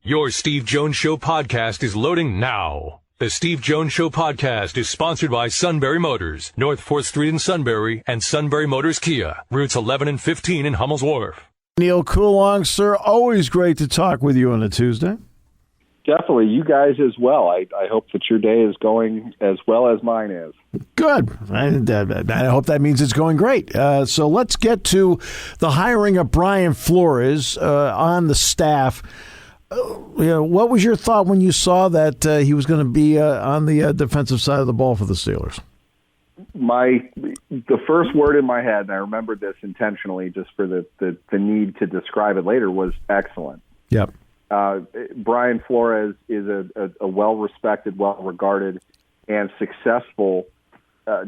Your Steve Jones Show podcast is loading now. The Steve Jones Show podcast is sponsored by Sunbury Motors, North 4th Street in Sunbury, and Sunbury Motors Kia, routes 11 and 15 in Hummel's Wharf. Neal Coolong, sir, always great to talk with you on a Tuesday. Definitely. You guys as well. I hope that your day is going as well as mine is. Good. I hope that means it's going great. So let's get to the hiring of Brian Flores on the staff. What was your thought when you saw that he was going to be on the defensive side of the ball for the Steelers? The first word in my head, and I remembered this intentionally just for the need to describe it later, was excellent. Yep. Brian Flores is a well-respected, well-regarded, and successful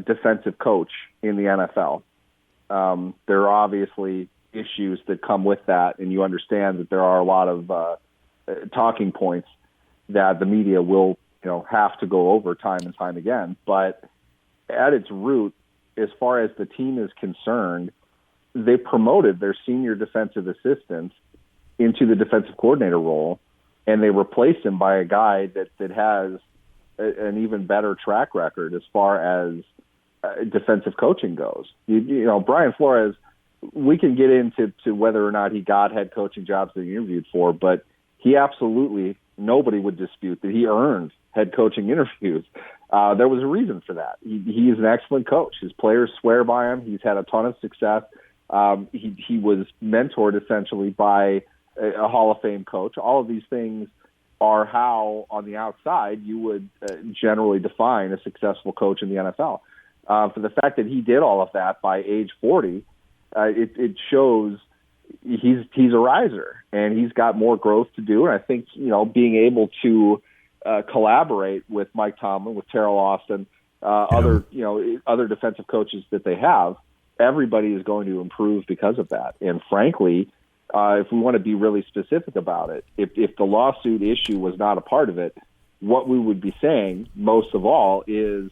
defensive coach in the NFL. There are obviously issues that come with that, and you understand that there are a lot of talking points that the media will, have to go over time and time again. But at its root, as far as the team is concerned, they promoted their senior defensive assistant into the defensive coordinator role, and they replaced him by a guy that has an even better track record as far as defensive coaching goes. Brian Flores, we can get into whether or not he got head coaching jobs that he interviewed for, but he absolutely, nobody would dispute that he earned head coaching interviews. There was a reason for that. He is an excellent coach. His players swear by him. He's had a ton of success. He was mentored essentially by a Hall of Fame coach. All of these things are how, on the outside, you would generally define a successful coach in the NFL. For the fact that he did all of that by age 40, it shows he's a riser, and he's got more growth to do. And I think, being able to collaborate with Mike Tomlin, with Terrell Austin, other defensive coaches that they have, everybody is going to improve because of that. And frankly, if we want to be really specific about it, if the lawsuit issue was not a part of it, what we would be saying most of all is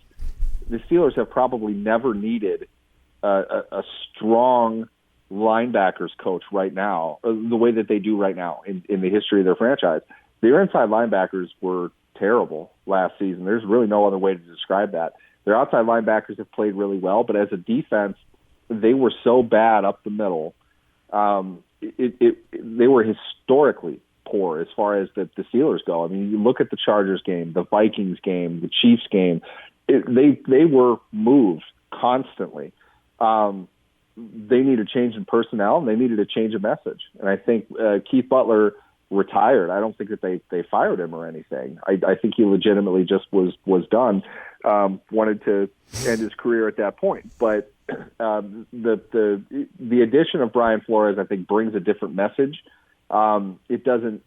the Steelers have probably never needed a strong linebackers coach right now, the way that they do right now in the history of their franchise. Their inside linebackers were terrible last season. There's really no other way to describe that. Their outside linebackers have played really well, but as a defense, they were so bad up the middle. They were historically poor as far as the Steelers go. I mean, you look at the Chargers game, the Vikings game, the Chiefs game. They were moved constantly. They need a change in personnel, and they needed a change of message. And I think Keith Butler retired. I don't think that they fired him or anything. I think he legitimately just was done. Wanted to end his career at that point. But the addition of Brian Flores, I think, brings a different message. It doesn't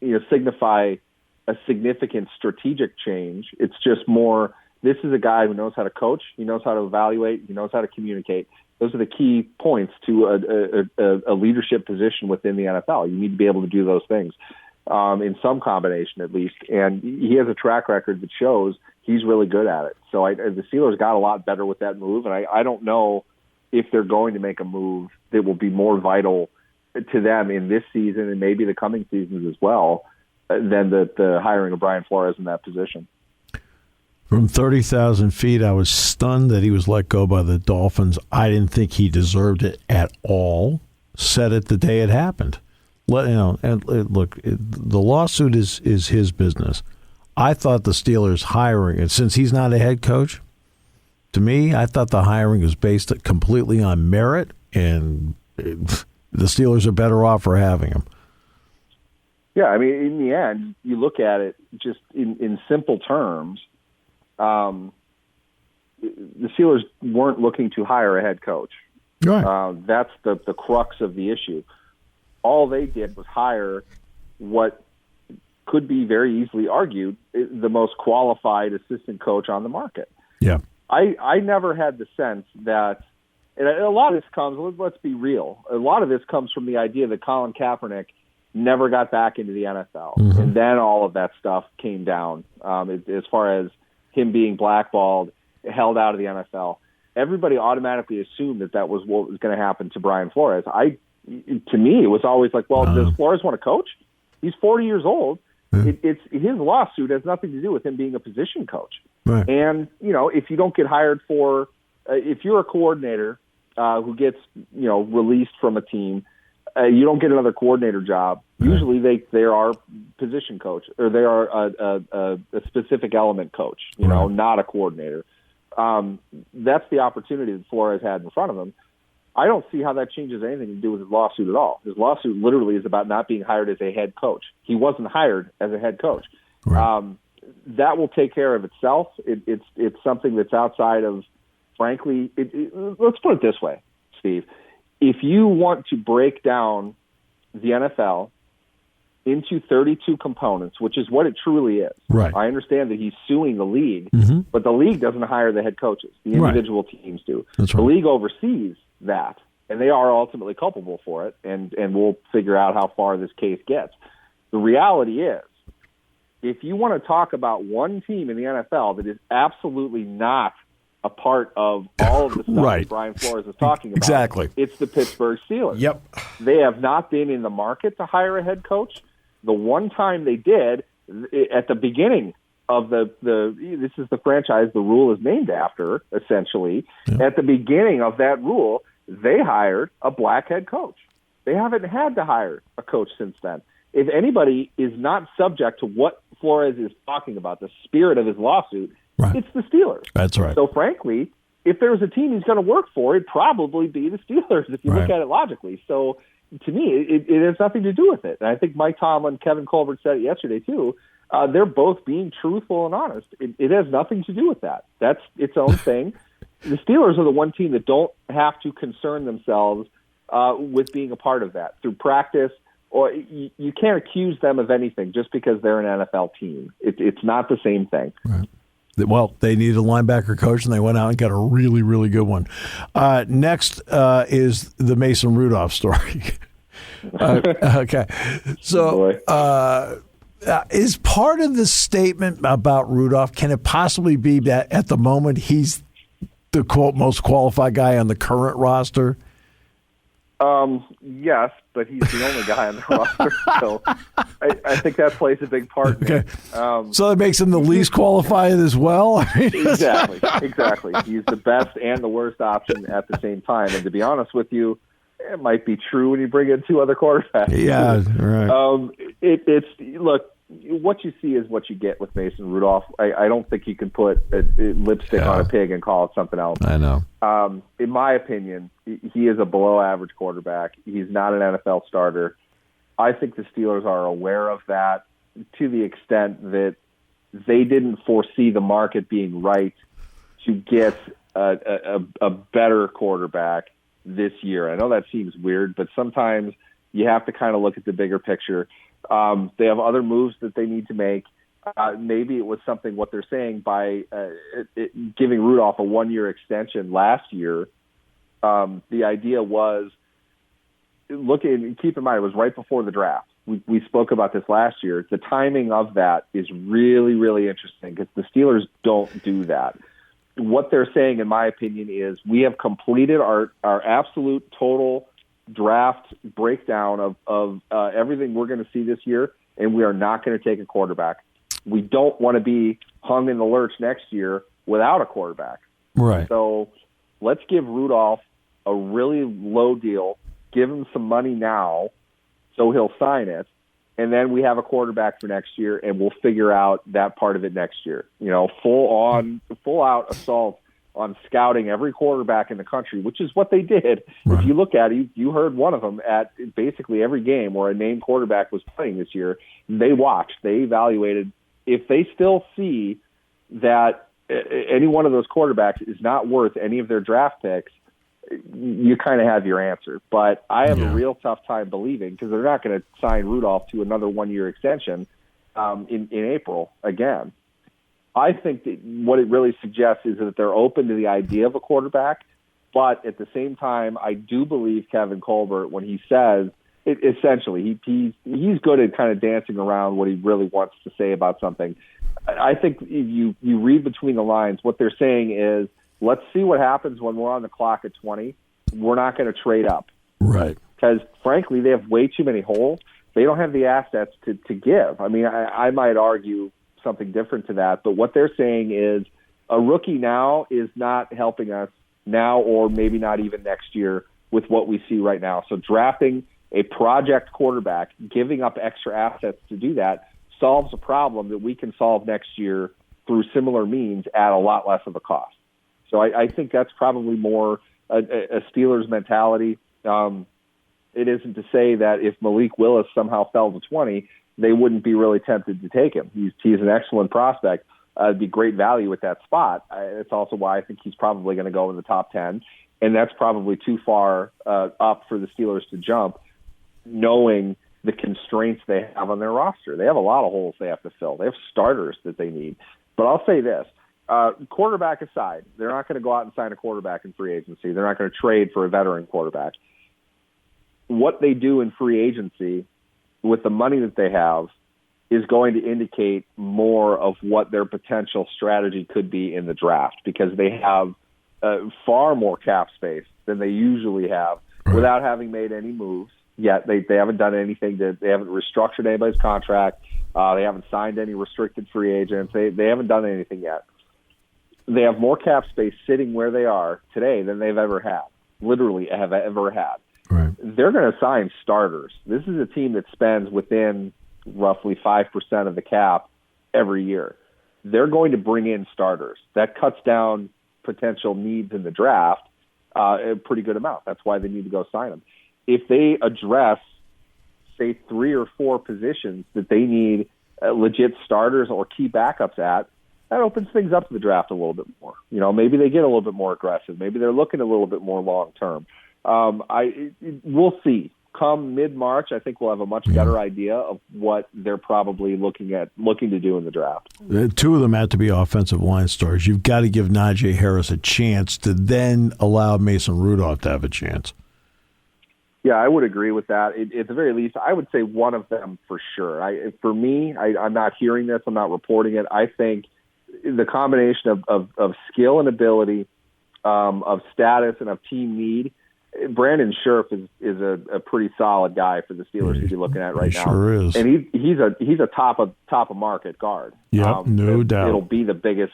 signify a significant strategic change. It's just more, this is a guy who knows how to coach, he knows how to evaluate, he knows how to communicate. Those are the key points to a leadership position within the NFL. You need to be able to do those things in some combination at least. And he has a track record that shows he's really good at it. So the Steelers got a lot better with that move, and I don't know if they're going to make a move that will be more vital to them in this season and maybe the coming seasons as well than the hiring of Brian Flores in that position. From 30,000 feet, I was stunned that he was let go by the Dolphins. I didn't think he deserved it at all. Said it the day it happened. The lawsuit is his business. I thought the Steelers hiring, and since he's not a head coach, to me, I thought the hiring was based completely on merit, and the Steelers are better off for having him. Yeah, I mean, in the end, you look at it just in simple terms. The Steelers weren't looking to hire a head coach. Right. That's the crux of the issue. All they did was hire what could be very easily argued the most qualified assistant coach on the market. Yeah. I never had the sense that, and a lot of this comes, let's be real, a lot of this comes from the idea that Colin Kaepernick never got back into the NFL. Mm-hmm. And then all of that stuff came down as far as him being blackballed, held out of the NFL. Everybody automatically assumed that was what was going to happen to Brian Flores. To me, it was always like, well, does Flores want to coach? He's 40 years old. Yeah. It's his lawsuit has nothing to do with him being a position coach. Right. And, if you don't get hired for if you're a coordinator who gets, released from a team, you don't get another coordinator job. Right. Usually they are position coach, or they are a specific element coach, not a coordinator. That's the opportunity that Flores had in front of him. I don't see how that changes anything to do with his lawsuit at all. His lawsuit literally is about not being hired as a head coach. He wasn't hired as a head coach. Right. That will take care of itself. It's something that's outside of, frankly, let's put it this way, Steve. If you want to break down the NFL into 32 components, which is what it truly is. Right. I understand that he's suing the league, but the league doesn't hire the head coaches. The individual teams do. That's right. The league oversees that, and they are ultimately culpable for it, and we'll figure out how far this case gets. The reality is, if you want to talk about one team in the NFL that is absolutely not a part of all of the stuff that Brian Flores is talking about, exactly, it's the Pittsburgh Steelers. Yep. They have not been in the market to hire a head coach. The one time they did, at the beginning of this is the franchise the rule is named after, essentially. Yep. At the beginning of that rule, they hired a black head coach. They haven't had to hire a coach since then. If anybody is not subject to what Flores is talking about, the spirit of his lawsuit, it's the Steelers. That's right. So, frankly, if there was a team he's going to work for, it'd probably be the Steelers if you look at it logically. So, to me, it has nothing to do with it. And I think Mike Tomlin, Kevin Colbert said it yesterday, too. They're both being truthful and honest. It has nothing to do with that. That's its own thing. The Steelers are the one team that don't have to concern themselves with being a part of that through practice, or you can't accuse them of anything just because they're an NFL team. It's not the same thing. Right. Well, they needed a linebacker coach, and they went out and got a really, really good one. Next is the Mason Rudolph story. Okay. So is part of the statement about Rudolph, can it possibly be that at the moment he's the, quote, most qualified guy on the current roster? Yes, but he's the only guy on the roster, so I think that plays a big part in it. So that makes him the least qualified as well? Exactly. He's the best and the worst option at the same time. And to be honest with you, it might be true when you bring in two other quarterbacks. Yeah, right. Look, what you see is what you get with Mason Rudolph. I don't think you can put a lipstick on a pig and call it something else. I know. In my opinion, he is a below-average quarterback. He's not an NFL starter. I think the Steelers are aware of that to the extent that they didn't foresee the market being right to get a better quarterback this year. I know that seems weird, but sometimes you have to kind of look at the bigger picture. They have other moves that they need to make. Maybe it was something what they're saying by giving Rudolph a one-year extension last year. The idea was, keep in mind, it was right before the draft. We spoke about this last year. The timing of that is really, really interesting because the Steelers don't do that. What they're saying, in my opinion, is we have completed our absolute total draft breakdown of everything we're going to see this year, and we are not going to take a quarterback. We don't want to be hung in the lurch next year without a quarterback. Right. So let's give Rudolph a really low deal, give him some money now so he'll sign it, and then we have a quarterback for next year, and we'll figure out that part of it next year. Full out assault on scouting every quarterback in the country, which is what they did. Right. If you look at it, you heard one of them at basically every game where a named quarterback was playing this year. They watched, they evaluated. If they still see that any one of those quarterbacks is not worth any of their draft picks, you kind of have your answer. But I have a real tough time believing, because they're not going to sign Rudolph to another one-year extension in April again. I think that what it really suggests is that they're open to the idea of a quarterback, but at the same time, I do believe Kevin Colbert when he says, essentially, he's good at kind of dancing around what he really wants to say about something. I think if you read between the lines, what they're saying is, let's see what happens when we're on the clock at 20. We're not going to trade up. Right. Because, frankly, they have way too many holes. They don't have the assets to give. I mean, I might argue something different to that, but what they're saying is a rookie now is not helping us now or maybe not even next year with what we see right now. So drafting a project quarterback, giving up extra assets to do that, solves a problem that we can solve next year through similar means at a lot less of a cost. So I think that's probably more a Steelers mentality. It isn't to say that if Malik Willis somehow fell to 20, they wouldn't be really tempted to take him. He's an excellent prospect. It'd be great value at that spot. It's also why I think he's probably going to go in the top 10, and that's probably too far up for the Steelers to jump, knowing the constraints they have on their roster. They have a lot of holes they have to fill. They have starters that they need. But I'll say this, quarterback aside, they're not going to go out and sign a quarterback in free agency. They're not going to trade for a veteran quarterback. What they do in free agency with the money that they have is going to indicate more of what their potential strategy could be in the draft, because they have far more cap space than they usually have without having made any moves yet. They haven't done anything. They haven't restructured anybody's contract. They haven't signed any restricted free agents. They haven't done anything yet. They have more cap space sitting where they are today than they've ever had, literally have ever had. Right. They're going to sign starters. This is a team that spends within roughly 5% of the cap every year. They're going to bring in starters. That cuts down potential needs in the draft a pretty good amount. That's why they need to go sign them. If they address, say, 3 or 4 positions that they need legit starters or key backups at, that opens things up to the draft a little bit more. Maybe they get a little bit more aggressive. Maybe they're looking a little bit more long term. We'll see. Come mid-March, I think we'll have a much better idea of what they're probably looking to do in the draft. 2 of them have to be offensive line stars. You've got to give Najee Harris a chance to then allow Mason Rudolph to have a chance. Yeah, I would agree with that. At the very least, I would say one of them for sure. I'm not hearing this. I'm not reporting it. I think the combination of skill and ability, of status and of team need, Brandon Scherf is a pretty solid guy for the Steelers to be looking at right now. Sure is. And he's a top of market guard. Yep, no doubt. It'll be the biggest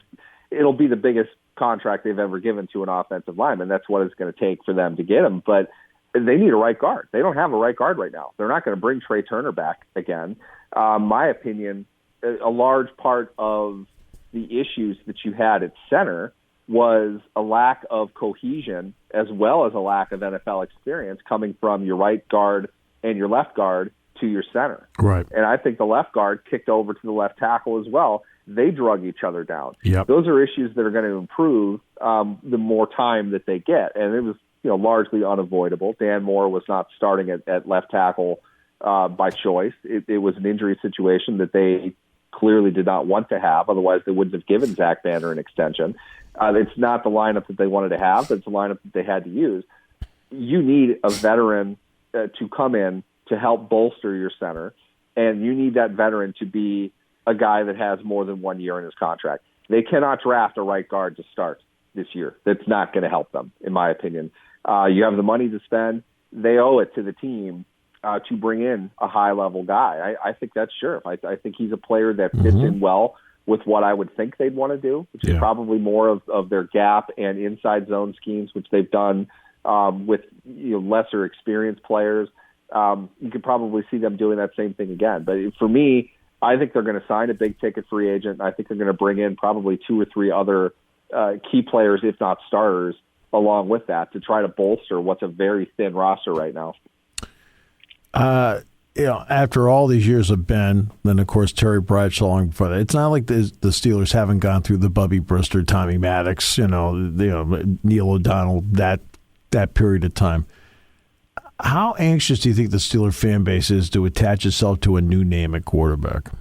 contract they've ever given to an offensive lineman. That's what it's going to take for them to get him. But they need a right guard. They don't have a right guard right now. They're not going to bring Trey Turner back again. My opinion, a large part of the issues that you had at center was a lack of cohesion as well as a lack of NFL experience coming from your right guard and your left guard to your center. Right. And I think the left guard kicked over to the left tackle as well. They drug each other down. Yep. Those are issues that are going to improve the more time that they get. And it was largely unavoidable. Dan Moore was not starting at left tackle by choice. It was an injury situation that they clearly did not want to have. Otherwise, they wouldn't have given Zach Banner an extension. It's not the lineup that they wanted to have, but it's the lineup that they had to use. You need a veteran to come in to help bolster your center, and you need that veteran to be a guy that has more than 1 year in his contract. They cannot draft a right guard to start this year. That's not going to help them, in my opinion. You have the money to spend. They owe it to the team to bring in a high-level guy. I think that's Scherf. I think he's a player that fits in well with what I would think they'd want to do, which is probably more of their gap and inside zone schemes, which they've done with lesser experienced players. You could probably see them doing that same thing again. But for me, I think they're going to sign a big-ticket free agent. I think they're going to bring in probably 2 or 3 other key players, if not starters, along with that to try to bolster what's a very thin roster right now. After all these years of Ben, then of course Terry Bradshaw before that, it's not like the Steelers haven't gone through the Bubby Brister, Tommy Maddox, Neal O'Donnell, that period of time. How anxious do you think the Steeler fan base is to attach itself to a new name at quarterback?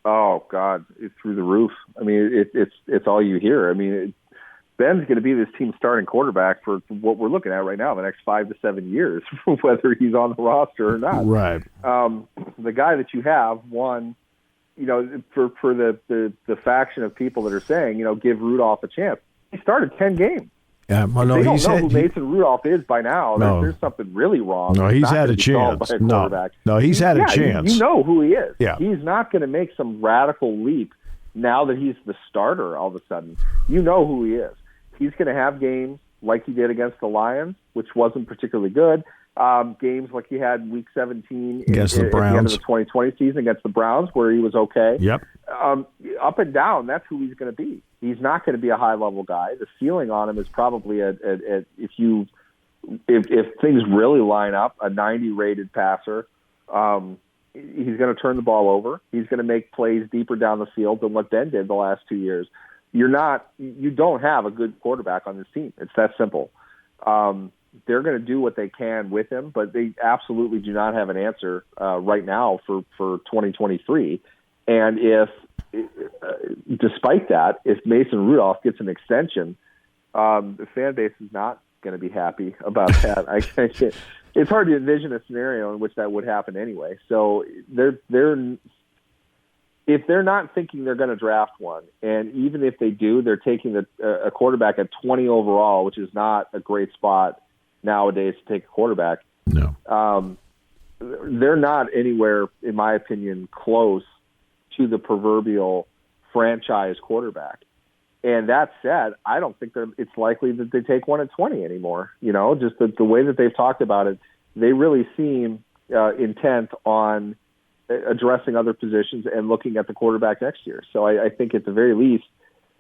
Oh God, it's through the roof. I mean, it's all you hear. I mean, Ben's going to be this team's starting quarterback for what we're looking at right now, the next 5 to 7 years, whether he's on the roster or not. Right. The guy that you have, for the faction of people that are saying, give Rudolph a chance. He started 10 games. Yeah, well, no, they don't know who Mason Rudolph is by now. No. There's something really wrong. No, he's had a chance. No, he's had a chance. You know who he is. Yeah. He's not going to make some radical leap now that he's the starter all of a sudden. You know who he is. He's going to have games like he did against the Lions, which wasn't particularly good. Games like he had Week 17 against the Browns at the end of the 2020 season against the Browns, where he was okay. Yep. Up and down, that's who he's going to be. He's not going to be a high-level guy. The ceiling on him is probably if things really line up, a 90-rated passer. He's going to turn the ball over. He's going to make plays deeper down the field than what Ben did the last 2 years. You don't have a good quarterback on this team. It's that simple. They're going to do what they can with him, but they absolutely do not have an answer right now for 2023. And despite that, if Mason Rudolph gets an extension, the fan base is not going to be happy about that. It's hard to envision a scenario in which that would happen anyway. So if they're not thinking they're going to draft one, and even if they do, they're taking a quarterback at 20 overall, which is not a great spot nowadays to take a quarterback. No. They're not anywhere, in my opinion, close to the proverbial franchise quarterback. And that said, I don't think it's likely that they take one at 20 anymore. Just the way that they've talked about it, they really seem intent on addressing other positions and looking at the quarterback next year. So I think at the very least,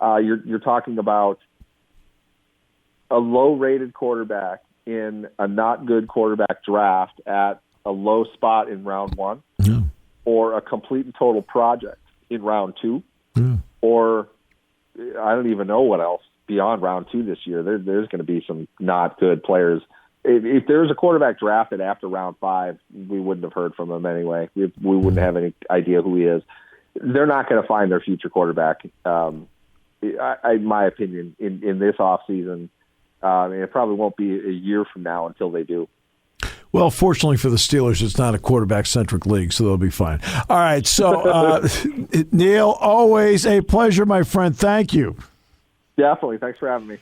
you're talking about a low-rated quarterback in a not good quarterback draft at a low spot in round 1, or a complete and total project in round 2, or I don't even know what else beyond round 2 this year. There's going to be some not good players. If there's a quarterback drafted after round 5, we wouldn't have heard from him anyway. We wouldn't have any idea who he is. They're not going to find their future quarterback, in my opinion, in this offseason. It probably won't be a year from now until they do. Well, fortunately for the Steelers, it's not a quarterback-centric league, so they'll be fine. All right, so Neal, always a pleasure, my friend. Thank you. Definitely. Thanks for having me.